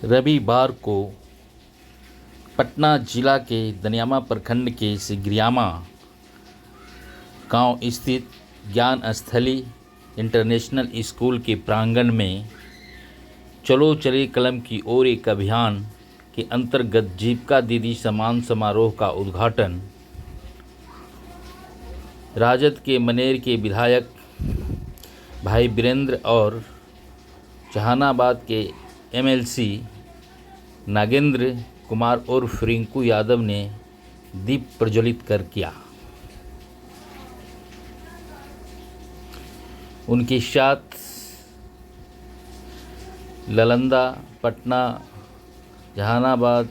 रविवार को पटना जिला के दनियामा प्रखंड के सिगरियामा गांव स्थित ज्ञान स्थली इंटरनेशनल स्कूल के प्रांगण में चलो चले कलम की ओर एक अभियान के अंतर्गत जीविका दीदी सम्मान समारोह का उद्घाटन राजद के मनेर के विधायक भाई वीरेंद्र और जहानाबाद के एमएलसी नागेंद्र कुमार उर्फ रिंकू यादव ने दीप प्रज्वलित कर किया। उनके साथ ललंदा, पटना, जहानाबाद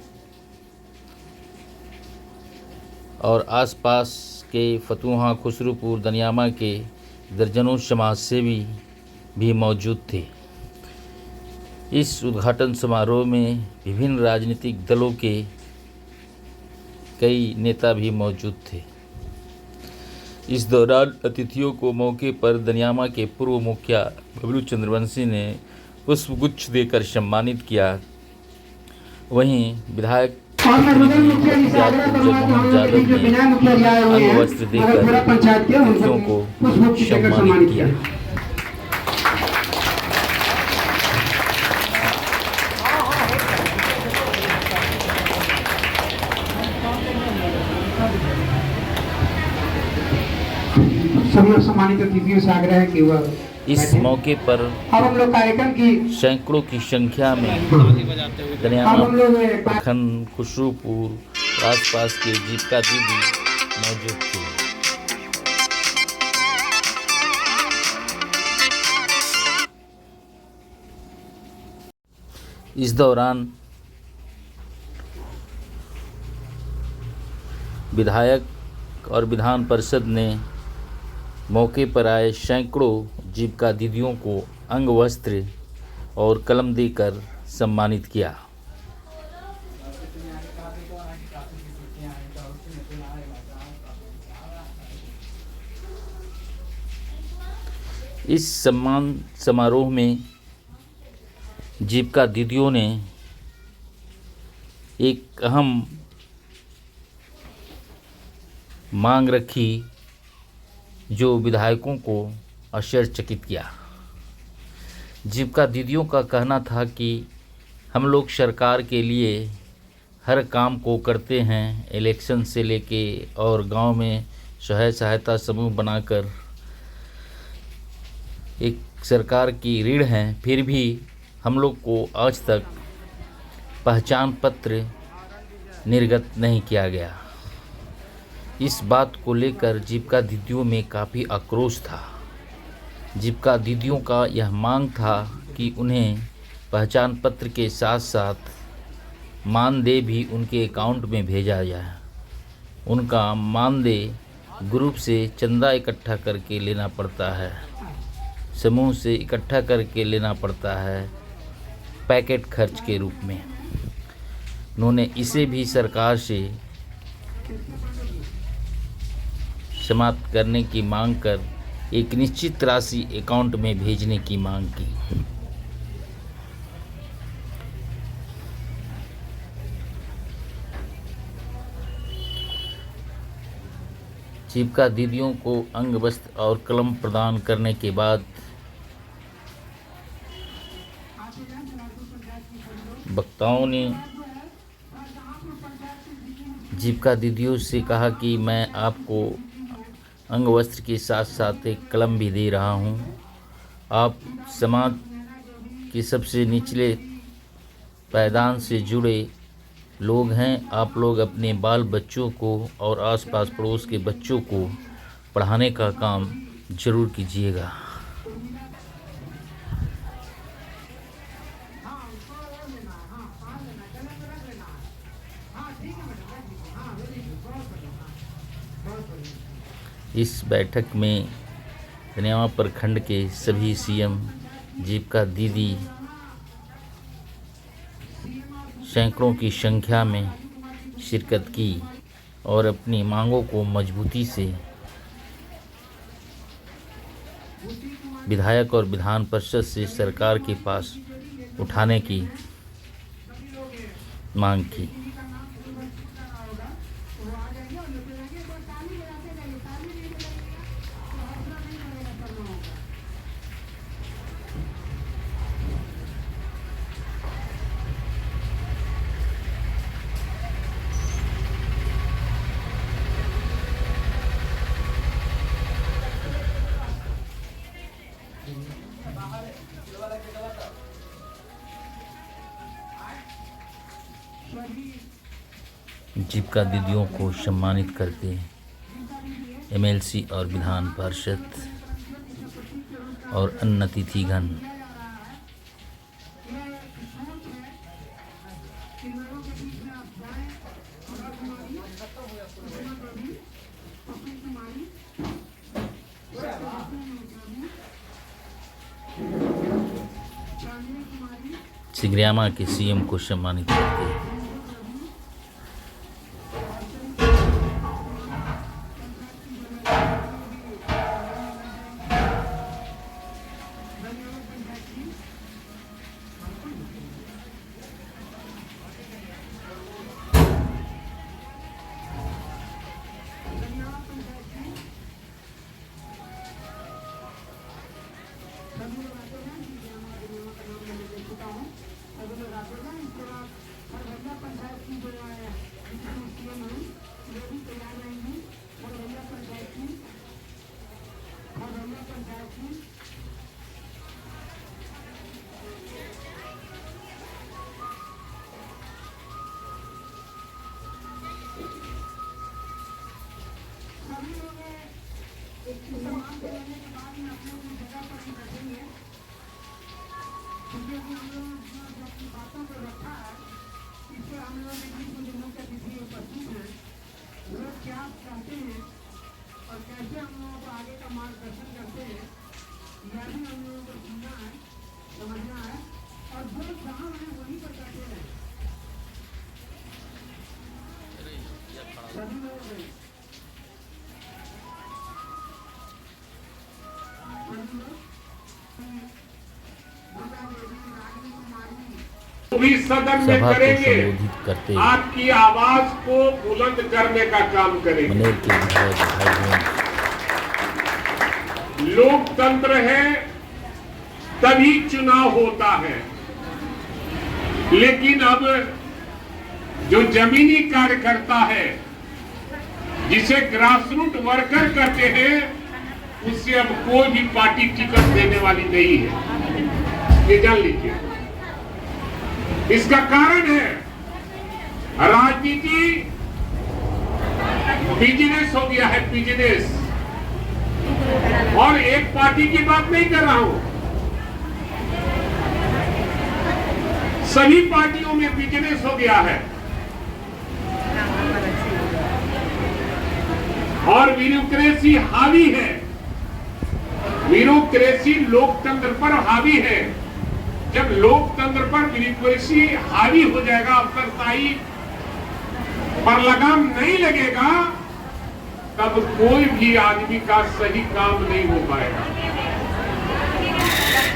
और आसपास के फतुहा, खुसरूपुर, दनियामा के दर्जनों समाजसेवी भी मौजूद थे। इस उद्घाटन समारोह में विभिन्न राजनीतिक दलों के कई नेता भी मौजूद थे। इस दौरान अतिथियों को मौके पर दनियामा के पूर्व मुखिया बबलू चंद्रवंशी ने पुष्पगुच्छ देकर सम्मानित किया। वहीं विधायक जगमोहन यादव ने अंग वस्त्र देकर अतिथियों को सम्मानित किया। सभी सम्मानित अतिथियों से आग्रह है कि वह इस मौके पर अब हम लोग कार्यक्रम की सैकड़ों की संख्या में दनियामा प्रखंड, खुसरूपुर, आसपास के जीविका दीदी मौजूद थे। इस दौरान विधायक और विधान परिषद ने मौके पर आए सैकड़ों जीविका दीदियों को अंग वस्त्र और कलम देकर सम्मानित किया। इस सम्मान समारोह में जीविका दीदियों ने एक अहम मांग रखी जो विधायकों को आश्चर्यचकित किया। जीविका दीदियों का कहना था कि हम लोग सरकार के लिए हर काम को करते हैं, इलेक्शन से लेके और गांव में सहायता समूह बनाकर एक सरकार की रीढ़ हैं, फिर भी हम लोग को आज तक पहचान पत्र निर्गत नहीं किया गया। इस बात को लेकर जीविका दीदियों में काफ़ी आक्रोश था। जीविका दीदियों का यह मांग था कि उन्हें पहचान पत्र के साथ साथ मानदेय भी उनके अकाउंट में भेजा जाए। उनका मानदेय ग्रुप से चंदा इकट्ठा करके लेना पड़ता है, समूह से इकट्ठा करके लेना पड़ता है पैकेट खर्च के रूप में। उन्होंने इसे भी सरकार से समाप्त करने की मांग कर एक निश्चित राशि अकाउंट में भेजने की मांग की। जीविका दीदियों को अंग वस्त्र और कलम प्रदान करने के बाद वक्ताओं ने जीविका दीदियों से कहा कि मैं आपको अंग वस्त्र के साथ साथ एक कलम भी दे रहा हूं। आप समाज के सबसे निचले पायदान से जुड़े लोग हैं। आप लोग अपने बाल बच्चों को और आसपास पड़ोस के बच्चों को पढ़ाने का काम जरूर कीजिएगा। इस बैठक में दनियामा प्रखंड के सभी सीएम, जीविका दीदी सैकड़ों की संख्या में शिरकत की और अपनी मांगों को मजबूती से विधायक और विधान परिषद से सरकार के पास उठाने की मांग की। जीविका दीदियों को सम्मानित करके एमएलसी और विधान पार्षद और अन्य अतिथिगण सिगरियामा के सीएम को सम्मानित करके भी सदन में सभा को करेंगे, संबोधित करते आपकी आवाज को बुलंद करने का काम करेंगे। मनेर के विधायक भाई लोकतंत्र है तभी चुनाव होता है, लेकिन अब जो जमीनी कार्यकर्ता है, जिसे ग्रासरूट वर्कर कहते हैं, उससे अब कोई भी पार्टी टिकट देने वाली नहीं है, ये जान लीजिए। इसका कारण है राजनीति बिजनेस हो गया है, बिजनेस। और एक पार्टी की बात नहीं कर रहा हूं, सभी पार्टियों में बिजनेस हो गया है और ब्यूरोक्रेसी हावी है। ब्यूरोक्रेसी लोकतंत्र पर हावी है। जब लोकतंत्र पर ब्यूरोक्रेसी हावी हो जाएगा, अफसरशाही पर लगाम नहीं लगेगा, तब कोई भी आदमी का सही काम नहीं हो पाएगा।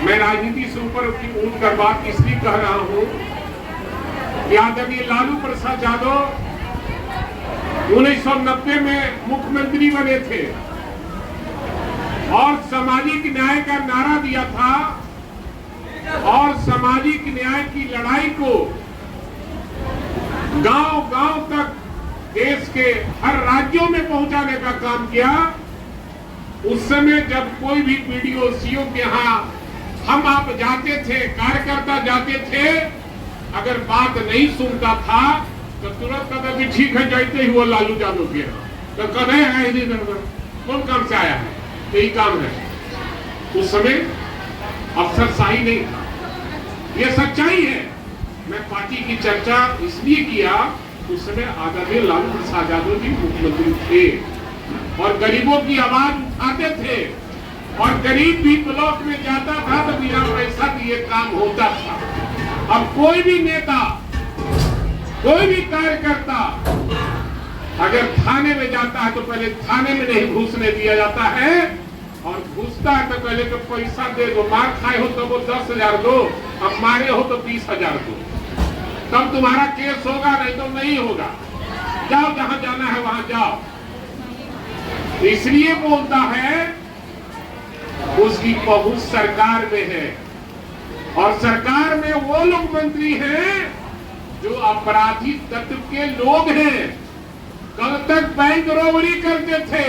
मैं राजनीति से ऊपर उठकर बात इसलिए कह रहा हूं कि आदरणीय लालू प्रसाद यादव 1990 में मुख्यमंत्री बने थे और सामाजिक न्याय का नारा दिया था और सामाजिक न्याय की लड़ाई को गांव-गांव तक देश के हर राज्यों में पहुंचाने का काम किया। उस समय जब कोई भी वीडियो सीओ के यहाँ हम आप जाते थे, कार्यकर्ता जाते थे, अगर बात नहीं सुनता था तो तुरंत कहता भी ठीक है, जाते ही वो लालू यादव के यहाँ तो कदे है इधर कौन काम से आया है, यही काम है। उस समय अफसरशाही नहीं था, ये सच्चाई है। मैं पार्टी की चर्चा इसलिए किया, उस समय आदरणीय लालू प्रसाद यादव जी मुख्यमंत्री थे और गरीबों की आवाज उठाते थे और गरीब भी ब्लॉक में जाता था तो बिना पैसा दिए काम होता था। अब कोई भी नेता, कोई भी कार्यकर्ता अगर थाने में जाता है तो पहले थाने में नहीं घुसने दिया जाता है और घुसता है तो पहले तो पैसा दे दो, मार खाए हो तो वो 10,000 दो, अब मारे हो तो 20,000 दो। तब तुम्हारा केस होगा, नहीं तो नहीं होगा। जाओ, जहां जाना है वहां जाओ। इसलिए बोलता है उसकी पहुंच सरकार में है, और सरकार में वो लोग मंत्री हैं जो अपराधी तत्व के लोग हैं। कल तक बैंक रॉबरी करते थे,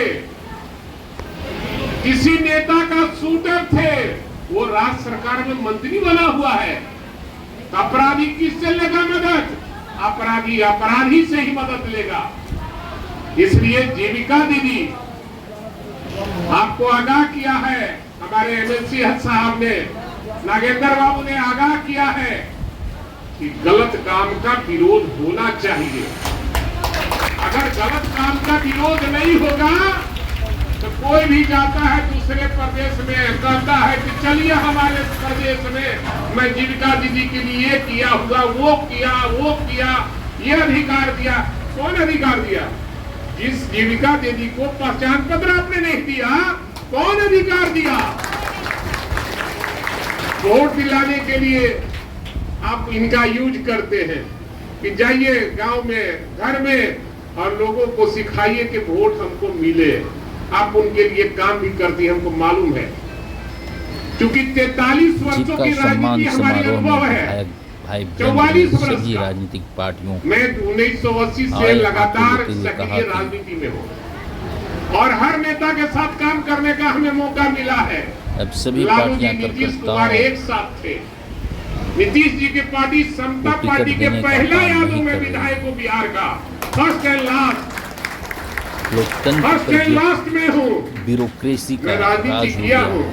किसी नेता का शूटर थे, वो राज्य सरकार में मंत्री बना हुआ है। अपराधी किससे लेगा मदद? अपराधी अपराधी से ही मदद लेगा। इसलिए जीविका दीदी आपको आगाह किया है, हमारे एमएलसी साहब ने, नागेंद्र बाबू ने आगाह किया है कि गलत काम का विरोध होना चाहिए। अगर गलत काम का विरोध नहीं होगा तो कोई भी जाता है दूसरे प्रदेश में, कहता है कि चलिए हमारे प्रदेश में मैं जीविका दीदी के लिए किया हुआ वो किया, ये अधिकार दिया। कौन अधिकार दिया? जिस जीविका दीदी को पहचान पत्र आपने नहीं दिया, कौन अधिकार दिया? वोट दिलाने के लिए आप इनका यूज करते हैं कि जाइए गांव में, घर में, और लोगों को सिखाइए कि वोट हमको मिले। आप उनके लिए काम भी करती है, हमको मालूम है, क्योंकि 43 वर्षों की राजनीति हमारी अनुभव है। 44 वर्ष सभी राजनीतिक पार्टियों मैं 1980 से लगातार सक्रिय राजनीति में हूँ और हर नेता के साथ काम करने का हमें मौका मिला है। अब सभी लालू जी, पार्टियां नीतीश कुमार एक साथ थे। नीतीश जी की पार्टी समता पार्टी के पहला यादों में विधायक को बिहार का फर्स्ट एंड लास्ट में हूँ। ब्यूरोक्रेसी का मैं राजनीति किया हूँ,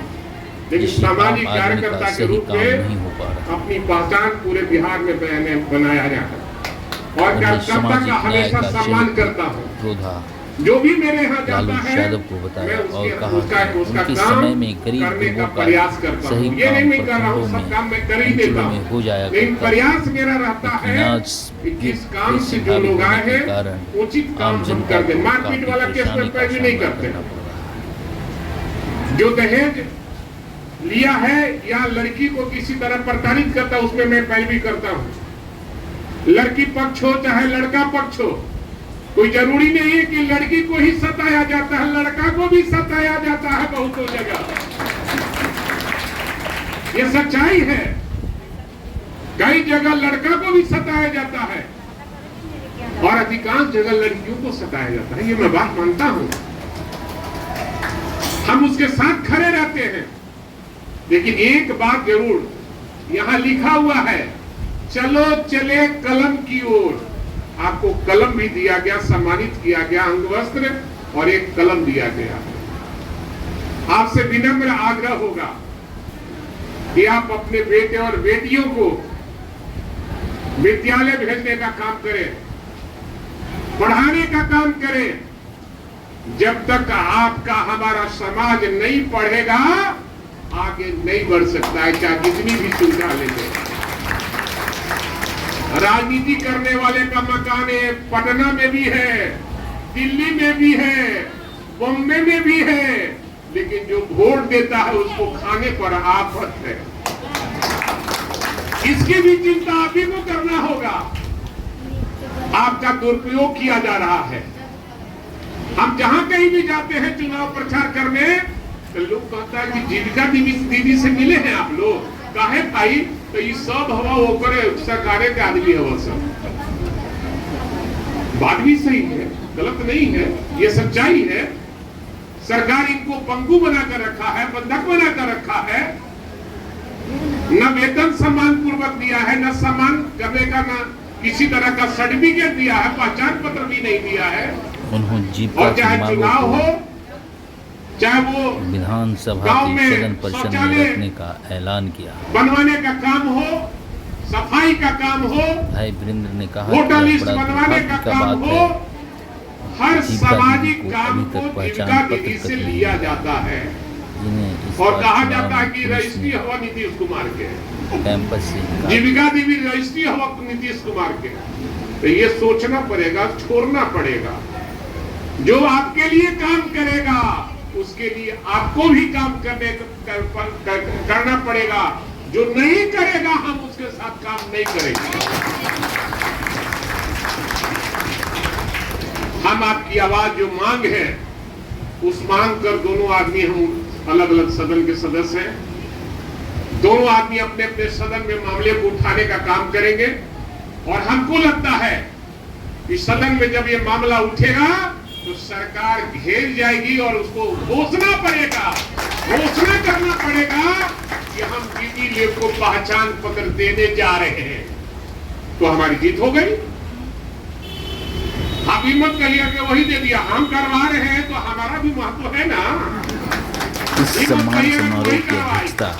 लेकिन सामाजिक कार्यकर्ता के रूप में अपनी पहचान पूरे बिहार में मैंने बनाया जाता और कार्यकर्ता का हमेशा सम्मान करता हूँ। जो भी मेरे यहाँ जाता है को बताया और उसका उनके काम समय में गरीब करने का लोगों का प्रयास करता हूँ। सही ये नहीं मैं काम कर रहा हूँ, सब काम मैं कर ही देता में हूँ, हो जाया लेकिन करता प्रयास मेरा रहता है कि जिस काम से जो लोग आए हैं उचित काम हम कर दें। मारपीट वाला केस में पैरवी नहीं करते। जो दहेज लिया है या लड़की को किसी तरह प्रताड़ित करता है उसमें मैं पैरवी करता हूँ। लड़की पक्ष हो चाहे लड़का पक्ष हो, कोई जरूरी नहीं है कि लड़की को ही सताया जाता है, लड़का को भी सताया जाता है बहुतों जगह। ये सच्चाई है, कई जगह लड़का को भी सताया जाता है और अधिकांश जगह लड़कियों को सताया जाता है। ये मैं बात मानता हूं, हम उसके साथ खड़े रहते हैं, लेकिन एक बात जरूर यहां लिखा हुआ है, चलो चले कलम की ओर। आपको कलम भी दिया गया, सम्मानित किया गया, अंगवस्त्र और एक कलम दिया गया। आपसे विनम्र आग्रह होगा कि आप अपने बेटे और बेटियों को विद्यालय भेजने का काम करें, पढ़ाने का काम करें। जब तक आपका हमारा समाज नहीं पढ़ेगा आगे नहीं बढ़ सकता है, चाहे कितनी भी सुविधा ले लें। राजनीति करने वाले का मकान है, पटना में भी है, दिल्ली में भी है, बॉम्बे में भी है, लेकिन जो वोट देता है उसको खाने पर आफत है। इसकी भी चिंता आप ही को करना होगा। आपका दुरुपयोग किया जा रहा है। हम जहां कहीं भी जाते हैं चुनाव प्रचार करने, तो लोग कहता है कि जीविका दीदी से मिले हैं आप लोग? काहे भाई? तो ये सब हवा वो करे सरकारे के आदमी हवा सब। बात भी सही है, गलत नहीं है, ये सच्चाई है। सरकार इनको पंगु बनाकर रखा है, बंधक बनाकर रखा है, न वेतन सम्मान पूर्वक दिया है, न सम्मान करने का, न किसी तरह का सर्टिफिकेट दिया है, पहचान पत्र भी नहीं दिया है। और चाहे चुनाव हो, चाहे वो विधानसभा के सदन परिषद में रखने का ऐलान किया, बनवाने का काम हो, सफाई का काम हो, भाई वीरेंद्र ने कहा वोटर लिस्ट बनवाने का काम हो, हर सामाजिक काम को जीविका दीदी से लिया जाता है और कहा जाता है कि रजिस्ट्री हवा नीतीश कुमार के, कैंपस से जीविका दीदी रजिस्ट्री हवा नीतीश कुमार के। तो ये सोचना पड़ेगा, छोड़ना पड़ेगा। जो आपके लिए काम करेगा उसके लिए आपको भी काम करना पड़ेगा। जो नहीं करेगा हम उसके साथ काम नहीं करेंगे। हम आपकी आवाज जो मांग है उस मांग कर दोनों आदमी हम अलग अलग सदन के सदस्य हैं। दोनों आदमी अपने अपने सदन में मामले को उठाने का काम करेंगे और हमको लगता है कि सदन में जब ये मामला उठेगा तो सरकार घेर जाएगी और उसको घोषणा करना पड़ेगा कि हम दीदी लेव को पहचान पत्र देने जा रहे हैं, तो हमारी जीत हो गई। आप हिम्मत करिए कि वही दे दिया, हम करवा रहे हैं तो हमारा भी महत्व है ना। इस सम्मान समारोह की अध्यक्षता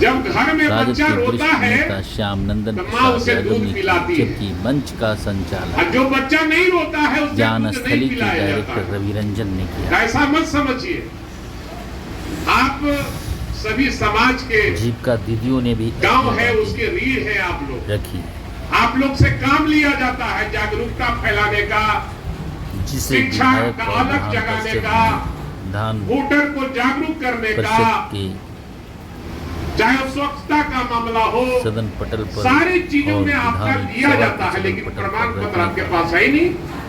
जब घर में राजद बच्चा के रोता वरिष्ठ है नेता श्याम नंदन तो माँ प्रसाद उसे यादव दूध ने की, पिलाती है। जबकि मंच का संचालन और जो बच्चा नहीं रोता है उसे ज्ञान दूध स्थली नहीं के पिलाया जाता डायरेक्टर है। रवि रंजन ने किया। ऐसा मत समझिए। आप सभी समाज के जीविका दीदियों ने भी गांव अपनी है बातें उसके रीढ़ है आप लोग। रखी, आप लोग से काम लिया जाता है जागरूकता फैलाने का, जिसे शिक्षा विधायक का और अलग विधान जगाने परिषद का, में विधान वोटर को जागरूक करने का, परिषद के चाहे स्वच्छता का मामला हो, सदन पटल पर सारी चीजों और में आपका विधान दिया सभा जाता के है, सदन लेकिन पटल प्रमाण पर पत्र आपके रखने पास है ही नहीं।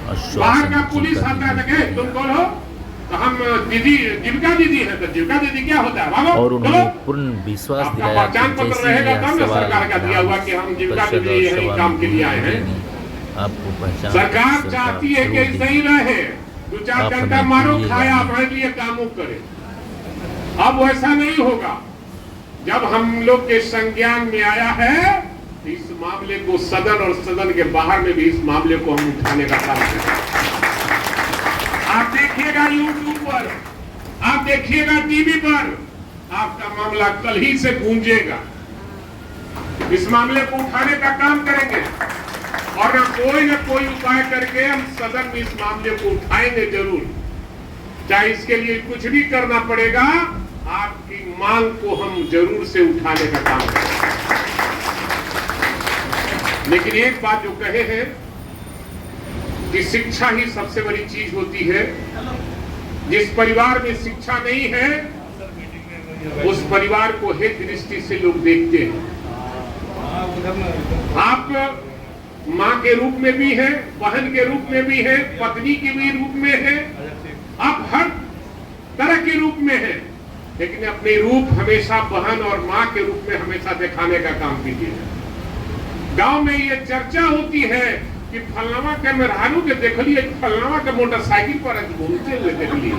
आश्वासन बाहर का पुलिस जीविका आता है दीदी लगे तुम कौन हो, तो हम दीदी जीविका दीदी है, तो जीविका दीदी क्या होता है, भागो और चलो। उन्होंने पूर्ण विश्वास आपका दिलाया पहचान कि पत्र जैसे रहेगा यह तब ना सवाल सरकार का दिया हुआ कि हम जीविका परिषद दीदी और यही सभा काम के लिए आए में हैं। आपको पहचान सरकार चाहती है कि सही रहे, दो चार आप घंटा हमें मारो दिए खाया जाएंगे। हमारे लिए कामों करे। अब वैसा नहीं होगा। जब हम लोग के संज्ञान में आया है तो इस मामले को सदन और सदन के बाहर में भी इस मामले को हम उठाने का काम करेंगे। आप देखिएगा यूट्यूब पर, आप देखिएगा टीवी पर, आपका मामला कल ही से गूंजेगा। इस मामले को उठाने का काम करेंगे और न कोई उपाय करके हम सदन में इस मामले को उठाएंगे जरूर, चाहे इसके लिए कुछ भी करना पड़ेगा। आपकी मांग को हम जरूर से उठाने का काम करेंगे। लेकिन एक बात जो कहे हैं कि शिक्षा ही सबसे बड़ी चीज होती है। जिस परिवार में शिक्षा नहीं है उस परिवार को हित दृष्टि से लोग देखते हैं। आप मां के रूप में भी है, बहन के रूप में भी है, पत्नी के भी रूप में है, आप हर तरह के रूप में है, लेकिन अपने रूप हमेशा बहन और मां के रूप में हमेशा दिखाने का काम कीजिए। गांव में ये चर्चा होती है कि फलनामा के मेहरानू के देख लिए, फलनामा के मोटरसाइकिल पर घूमते हुए देख लिए।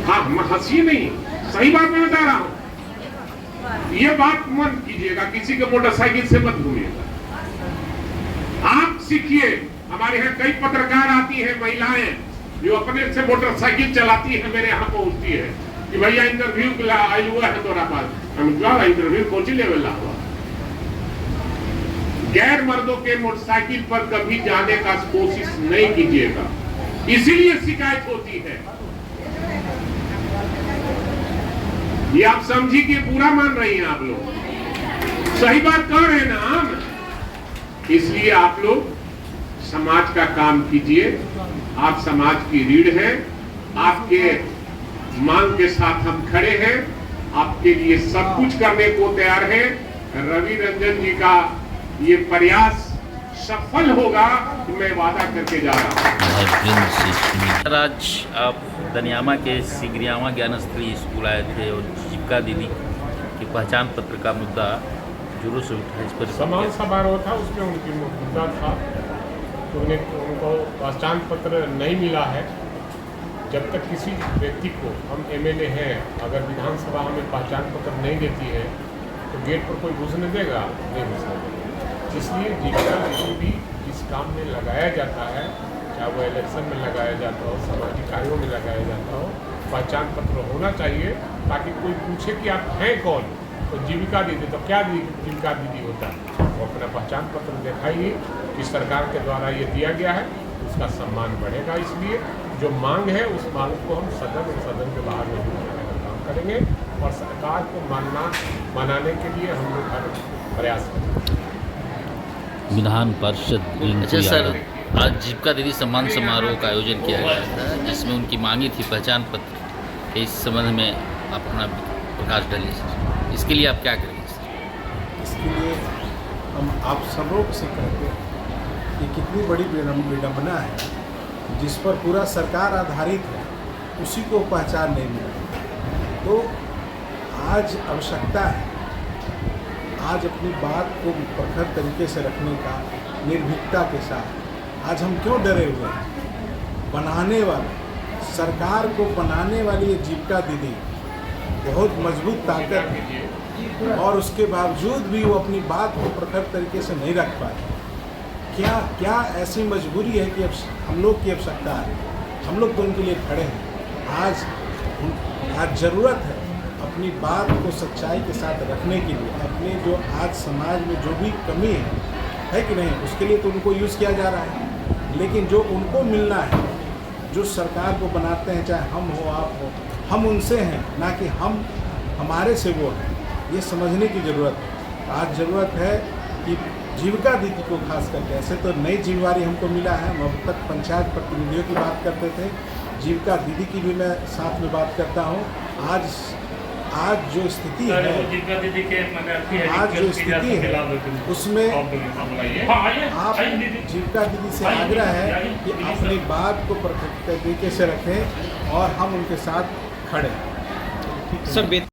हाँ, हंसी नहीं, सही बात मैं बता रहा हूं। ये बात मत कीजिएगा, किसी के मोटरसाइकिल से मत घूमिएगा। आप सीखिए। हमारे यहाँ कई पत्रकार आती हैं, महिलाएं जो अपने से मोटरसाइकिल चलाती है, मेरे यहाँ पहुंचती है कि भैया इंटरव्यू के लिए हुआ है तोरा पास। हम क्या इंटरव्यू कौन सी लेवल ला हुआ। गैर मर्दों के मोटरसाइकिल पर कभी जाने का कोशिश नहीं कीजिएगा, इसीलिए शिकायत होती है। ये आप समझिए कि बुरा मान रही हैं आप लोग, सही बात कह रहे हैं ना हम। इसलिए आप लोग समाज का काम कीजिए। आप समाज की रीढ़ हैं, आपके मांग के साथ हम खड़े हैं, आपके लिए सब कुछ करने को तैयार हैं। रवि रंजन जी का ये प्रयास सफल होगा कि मैं वादा करके जा रहा हूँ। आज आप दनियामा के सिगरियामा ज्ञानस्थली स्कूल आए थे और जीविका दीदी की पहचान पत्र का मुद्दा जोरों से उठा। इस पर सम्मान समारोह था, उसमें उनकी मुद्दा था कि उनको पहचान पत्र नहीं मिला है। जब तक किसी व्यक्ति को, हम एमएलए हैं, अगर विधानसभा हमें पहचान पत्र नहीं देती है तो गेट पर कोई घुसने देगा? नहीं घुसने। इसलिए जीविका दीदी भी इस काम में लगाया जाता है, चाहे वो इलेक्शन में लगाया जाता हो, सामाजिक कार्यों में लगाया जाता हो। पहचान पत्र होना चाहिए ताकि कोई पूछे कि आप हैं कौन, तो जीविका दीदी, तो क्या जीविका दीदी होता है? वो अपना पहचान पत्र दिखाइए कि सरकार के द्वारा ये दिया गया है, उसका सम्मान बढ़ेगा। इसलिए जो मांग है उस मांग को हम सदन और सदन के बाहर में उठाने का काम करेंगे और सरकार को मनाने के लिए हम लोग हर प्रयास करेंगे। विधान पार्षद अच्छा सर, आज जीविका दीदी सम्मान समारोह का आयोजन किया गया था जिसमें उनकी मांगी थी पहचान पत्र। इस संबंध में आप अपना प्रकाश डालिए सर, इसके लिए आप क्या करेंगे सर? इसके लिए हम आप सब लोग से कहते हैं ये कितनी बड़ी विडंबना है जिस पर पूरा सरकार आधारित है, उसी को पहचान नहीं मिल रही। तो आज आवश्यकता है, आज अपनी बात को प्रखर तरीके से रखने का, निर्भीकता के साथ। आज हम क्यों डरे हुए हैं? बनाने वाले, सरकार को बनाने वाली ये जीविका दीदी बहुत मजबूत ताकत है और उसके बावजूद भी वो अपनी बात को प्रखर तरीके से नहीं रख पाए। क्या ऐसी मजबूरी है कि अब हम लोग की आवश्यकता है? हम लोग तो उनके लिए खड़े हैं। आज ज़रूरत है अपनी बात को सच्चाई के साथ रखने के लिए। अपने जो आज समाज में जो भी कमी है कि नहीं, उसके लिए तो उनको यूज़ किया जा रहा है, लेकिन जो उनको मिलना है, जो सरकार को बनाते हैं, चाहे हम हो आप हो, हम उनसे हैं, ना कि हम हमारे से वो हैं। ये समझने की ज़रूरत है। आज ज़रूरत है कि जीविका दीदी को खास करके, ऐसे तो नई जिम्मेवारी हमको मिला है, हम अब तक पंचायत प्रतिनिधियों की बात करते थे, जीविका दीदी की भी मैं साथ में बात करता हूँ। आज जो स्थिति है, आज जो स्थिति है उसमें आप जीविका दीदी से आग्रह है कि अपनी बात को प्रखर तरीके से रखें और हम उनके साथ खड़े हैं।